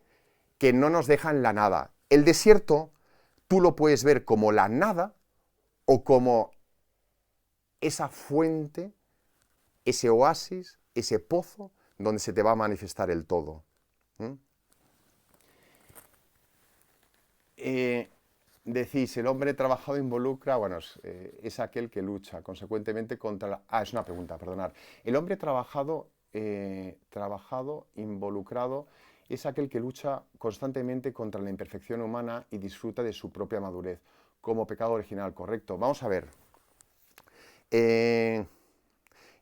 que no nos deja en la nada. El desierto tú lo puedes ver como la nada o como esa fuente, ese oasis, ese pozo donde se te va a manifestar el todo. Decís, el hombre trabajado involucra, bueno, es aquel que lucha consecuentemente contra la... es una pregunta, perdonad. El hombre trabajado, involucrado, es aquel que lucha constantemente contra la imperfección humana y disfruta de su propia madurez, como pecado original, correcto. Vamos a ver.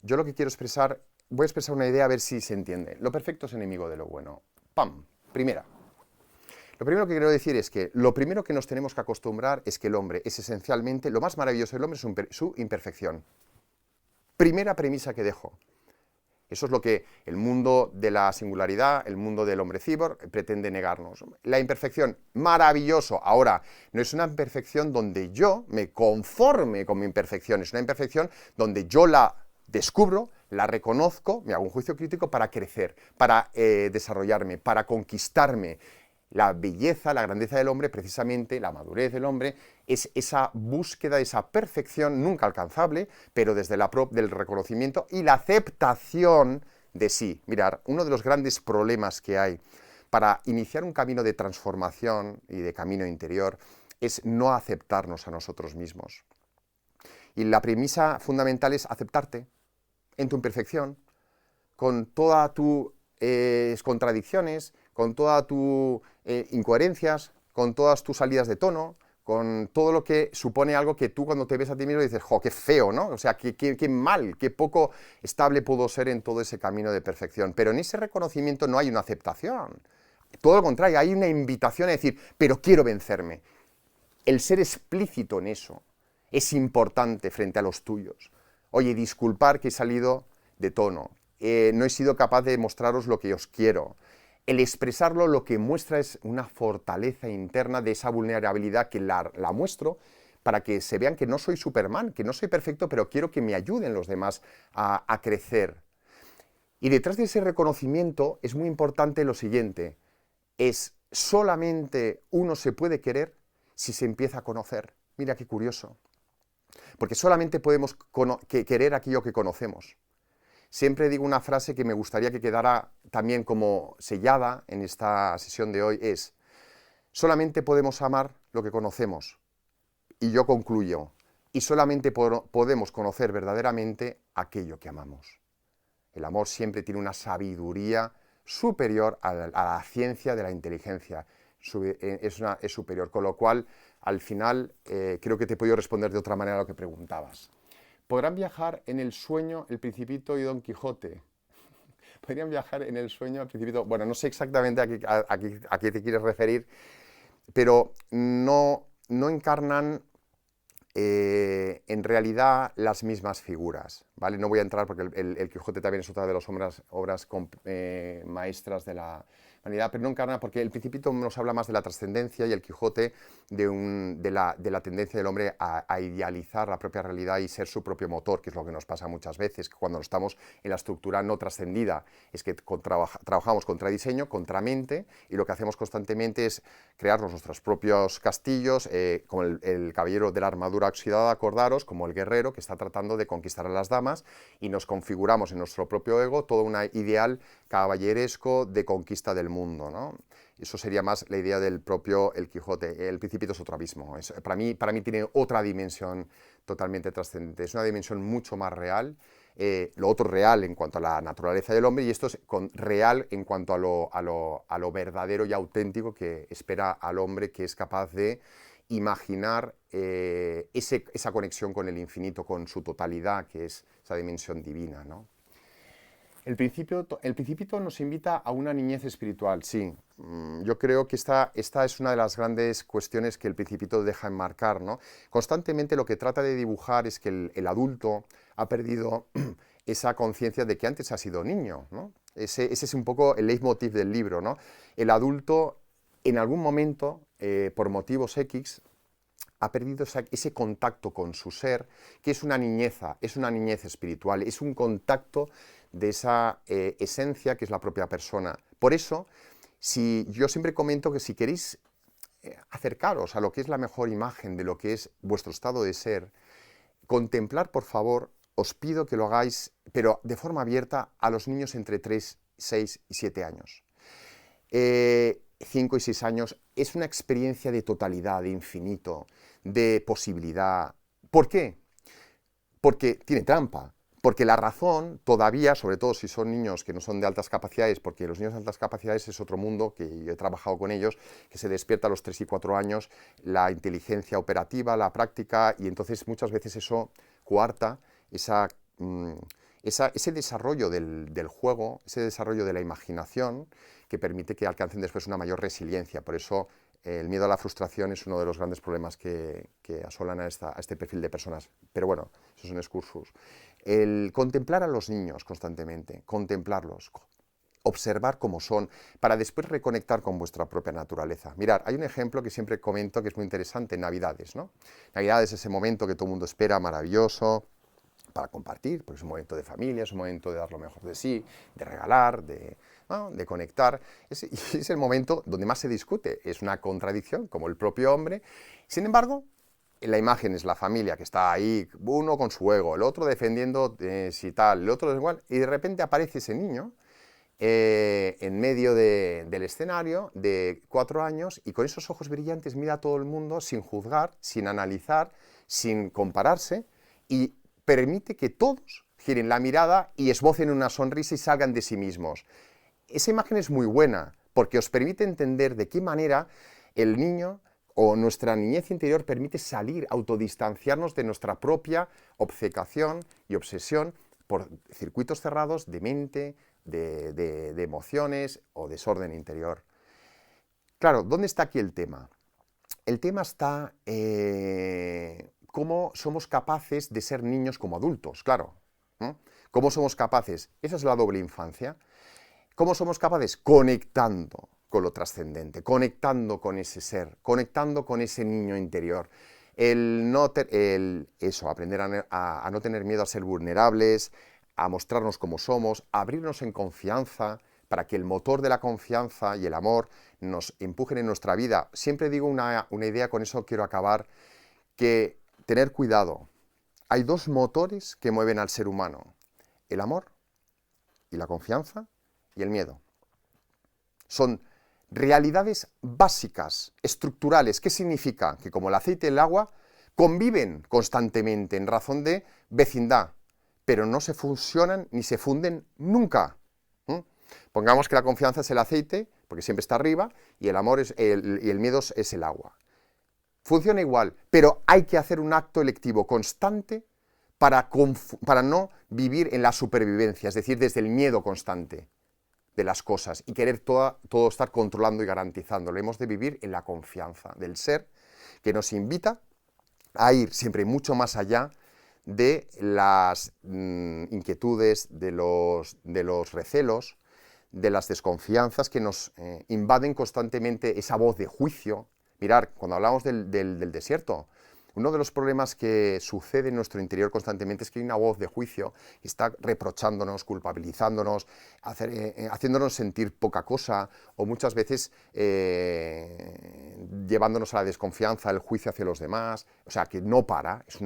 Yo lo que quiero expresar, voy a expresar una idea a ver si se entiende. Lo perfecto es enemigo de lo bueno. ¡Pam! Primera. Lo primero que quiero decir es que lo primero que nos tenemos que acostumbrar es que el hombre es esencialmente, lo más maravilloso del hombre es su imperfección. Primera premisa que dejo. Eso es lo que el mundo de la singularidad, el mundo del hombre cyborg, pretende negarnos. La imperfección, maravilloso. Ahora, no es una imperfección donde yo me conforme con mi imperfección, es una imperfección donde yo la descubro, la reconozco, me hago un juicio crítico para crecer, para desarrollarme, para conquistarme. La belleza, la grandeza del hombre, precisamente, la madurez del hombre, es esa búsqueda de esa perfección nunca alcanzable, pero desde del reconocimiento y la aceptación de sí. Mirad, uno de los grandes problemas que hay para iniciar un camino de transformación y de camino interior es no aceptarnos a nosotros mismos. Y la premisa fundamental es aceptarte en tu imperfección, con todas tus contradicciones, con todas tus incoherencias, con todas tus salidas de tono, con todo lo que supone algo que tú cuando te ves a ti mismo dices, ¡jo, qué feo!, ¿no? O sea, qué mal, qué poco estable puedo ser en todo ese camino de perfección. Pero en ese reconocimiento no hay una aceptación. Todo lo contrario, hay una invitación a decir, pero quiero vencerme. El ser explícito en eso es importante frente a los tuyos. Oye, disculpar que he salido de tono. No he sido capaz de mostraros lo que os quiero. El expresarlo lo que muestra es una fortaleza interna de esa vulnerabilidad que la muestro para que se vean que no soy Superman, que no soy perfecto, pero quiero que me ayuden los demás a crecer. Y detrás de ese reconocimiento es muy importante lo siguiente, es solamente uno se puede querer si se empieza a conocer. Mira qué curioso, porque solamente podemos querer aquello que conocemos. Siempre digo una frase que me gustaría que quedara también como sellada en esta sesión de hoy, es, solamente podemos amar lo que conocemos. Y yo concluyo, y solamente podemos conocer verdaderamente aquello que amamos. El amor siempre tiene una sabiduría superior a la ciencia de la inteligencia, es superior, con lo cual, al final, creo que te he podido responder de otra manera a lo que preguntabas. ¿Podrán viajar en el sueño el Principito y Don Quijote? ¿Podrían viajar en el sueño el Principito? Bueno, no sé exactamente a qué te quieres referir, pero no encarnan en realidad las mismas figuras, ¿vale? No voy a entrar porque el Quijote también es otra de las obras maestras de la humanidad, pero no encarna, porque el Principito nos habla más de la trascendencia y el Quijote de la tendencia del hombre a idealizar la propia realidad y ser su propio motor, que es lo que nos pasa muchas veces, que cuando estamos en la estructura no trascendida, es que trabajamos contra diseño, contra mente, y lo que hacemos constantemente es crearnos nuestros propios castillos, como el caballero de la armadura oxidada, acordaros, como el guerrero que está tratando de conquistar a las damas, y nos configuramos en nuestro propio ego todo un ideal caballeresco de conquista del mundo, ¿no? Eso sería más la idea del propio El Quijote. El Principito es otro abismo. Para mí tiene otra dimensión totalmente trascendente. Es una dimensión mucho más real. Lo otro real en cuanto a la naturaleza del hombre, y esto es real en cuanto a lo verdadero y auténtico que espera al hombre, que es capaz de imaginar esa conexión con el infinito, con su totalidad, que es esa dimensión divina, ¿no? El Principito nos invita a una niñez espiritual, sí. Yo creo que esta es una de las grandes cuestiones que el Principito deja enmarcar, ¿no? Constantemente lo que trata de dibujar es que el adulto ha perdido esa conciencia de que antes ha sido niño, ¿no? Ese es un poco el leitmotiv del libro, ¿no? El adulto, en algún momento, por motivos X, ha perdido ese contacto con su ser, que es una niñez espiritual, es un contacto de esa esencia que es la propia persona. Por eso, yo siempre comento que si queréis acercaros a lo que es la mejor imagen de lo que es vuestro estado de ser, contemplar, por favor, os pido que lo hagáis, pero de forma abierta, a los niños entre 3, 6 y 7 años. 5 y 6 años es una experiencia de totalidad, de infinito, de posibilidad. ¿Por qué? Porque tiene trampa. Porque la razón todavía, sobre todo si son niños que no son de altas capacidades, porque los niños de altas capacidades es otro mundo, que yo he trabajado con ellos, que se despierta a los 3 y 4 años la inteligencia operativa, la práctica, y entonces muchas veces eso coarta ese desarrollo del juego, ese desarrollo de la imaginación, que permite que alcancen después una mayor resiliencia. Por eso el miedo a la frustración es uno de los grandes problemas que asolan a este perfil de personas. Pero bueno, eso es un excursus. El contemplar a los niños constantemente, contemplarlos, observar cómo son, para después reconectar con vuestra propia naturaleza. Mirad, hay un ejemplo que siempre comento que es muy interesante, Navidades, ¿no? Navidades es ese momento que todo el mundo espera, maravilloso, para compartir, porque es un momento de familia, es un momento de dar lo mejor de sí, de regalar, de conectar. Es el momento donde más se discute, es una contradicción, como el propio hombre. Sin embargo, la imagen es la familia que está ahí, uno con su ego, el otro defendiendo si tal, el otro es igual, y de repente aparece ese niño en medio del escenario de 4 años y con esos ojos brillantes mira a todo el mundo sin juzgar, sin analizar, sin compararse, y permite que todos giren la mirada y esbocen una sonrisa y salgan de sí mismos. Esa imagen es muy buena porque os permite entender de qué manera el niño o nuestra niñez interior permite salir, autodistanciarnos de nuestra propia obcecación y obsesión por circuitos cerrados de mente, de emociones o desorden interior. Claro, ¿dónde está aquí el tema? El tema está cómo somos capaces de ser niños como adultos, claro. ¿Cómo somos capaces? Esa es la doble infancia. ¿Cómo somos capaces? Conectando con lo trascendente, conectando con ese ser, conectando con ese niño interior. Aprender a no tener miedo a ser vulnerables, a mostrarnos como somos, a abrirnos en confianza, para que el motor de la confianza y el amor nos empujen en nuestra vida. Siempre digo una idea, con eso quiero acabar, que tener cuidado. Hay 2 motores que mueven al ser humano, el amor y la confianza y el miedo. Son realidades básicas, estructurales. ¿Qué significa? Que como el aceite y el agua conviven constantemente en razón de vecindad, pero no se fusionan ni se funden nunca. Pongamos que la confianza es el aceite, porque siempre está arriba, y el miedo es el agua. Funciona igual, pero hay que hacer un acto electivo constante para no vivir en la supervivencia, es decir, desde el miedo constante de las cosas y querer todo estar controlando y garantizándolo. Hemos de vivir en la confianza del ser que nos invita a ir siempre mucho más allá de las inquietudes, de los recelos, de las desconfianzas que nos invaden constantemente esa voz de juicio. Mirar, cuando hablamos del desierto, uno de los problemas que sucede en nuestro interior constantemente es que hay una voz de juicio que está reprochándonos, culpabilizándonos, haciéndonos sentir poca cosa, o muchas veces llevándonos a la desconfianza, el juicio hacia los demás. O sea, que no para, es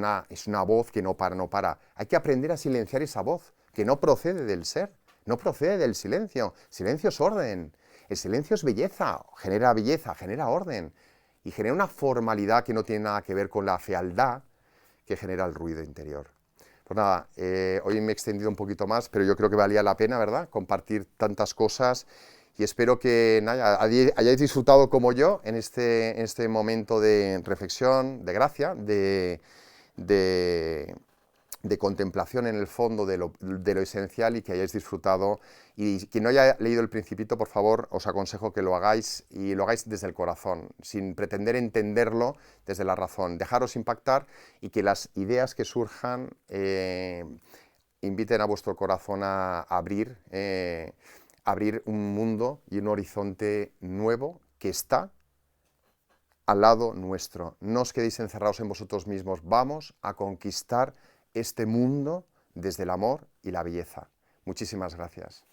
una voz que no para, no para. Hay que aprender a silenciar esa voz, que no procede del ser, no procede del silencio. Silencio es orden, el silencio es belleza, genera orden. Y genera una formalidad que no tiene nada que ver con la fealdad que genera el ruido interior. Pues nada, hoy me he extendido un poquito más, pero yo creo que valía la pena, ¿verdad?, compartir tantas cosas, y espero que nada, hayáis disfrutado como yo en este momento de reflexión, de gracia, de contemplación en el fondo de lo esencial, y que hayáis disfrutado. Y quien no haya leído El Principito, por favor, os aconsejo que lo hagáis, y lo hagáis desde el corazón, sin pretender entenderlo desde la razón. Dejaros impactar, y que las ideas que surjan inviten a vuestro corazón a abrir un mundo y un horizonte nuevo que está al lado nuestro. No os quedéis encerrados en vosotros mismos, vamos a conquistar este mundo desde el amor y la belleza. Muchísimas gracias.